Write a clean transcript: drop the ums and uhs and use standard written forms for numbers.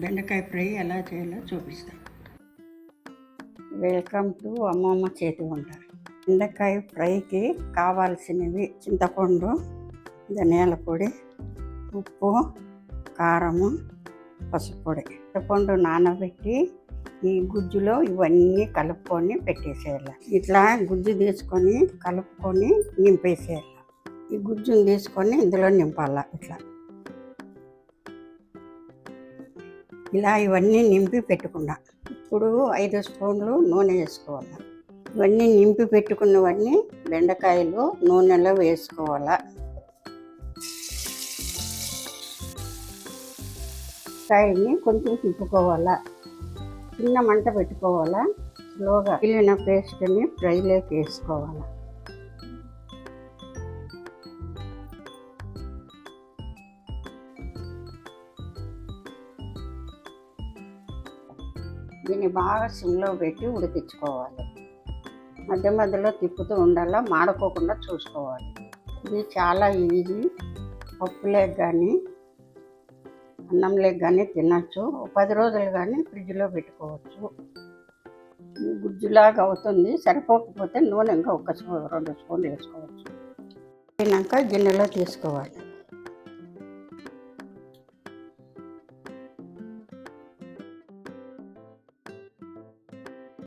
బెండకాయ ఫ్రై ఎలా చేయాలో చూపిస్తాను. వెల్కమ్ టు అమ్మమ్మ చేతి వంట. బెండకాయ ఫ్రైకి కావాల్సినవి చింతపండు, ధనియాల పొడి, ఉప్పు, కారము, పసుపు పొడి. చింతపండు నానబెట్టి ఈ గుజ్జులో ఇవన్నీ కలుపుకొని పెట్టేసేయాలి. ఇట్లా గుజ్జు తీసుకొని కలుపుకొని నింపేసేయాలి. ఈ గుజ్జుని తీసుకొని ఇందులో నింపాల. ఇలా ఇవన్నీ నింపి పెట్టుకున్నా. ఇప్పుడు 5 స్పూన్లు నూనె వేసుకోవాలి. ఇవన్నీ నింపి పెట్టుకున్నవన్నీ బెండకాయలు నూనెలో వేసుకోవాలి. కాయల్ని కొంచెం తిప్పుకోవాలా, చిన్న మంట పెట్టుకోవాలా. స్లోగా మిగిలిన పేస్ట్ని ఫ్రైలోకి వేసుకోవాలి. దీన్ని బాగా సిమ్లో పెట్టి ఉడికించుకోవాలి. మధ్య మధ్యలో తిప్పుతూ ఉండాలా, మాడుకోకుండా చూసుకోవాలి. ఇది చాలా ఈజీ. పప్పులేక కానీ అన్నంలేక కానీ తినచ్చు. 10 రోజులు కానీ ఫ్రిడ్జ్లో పెట్టుకోవచ్చు. గుజ్జులాగా అవుతుంది. సరిపోకపోతే నూనె ఇంకా 1 2 స్పూన్లు వేసుకోవచ్చు. తిన్నాక గిన్నెలో తీసుకోవాలి.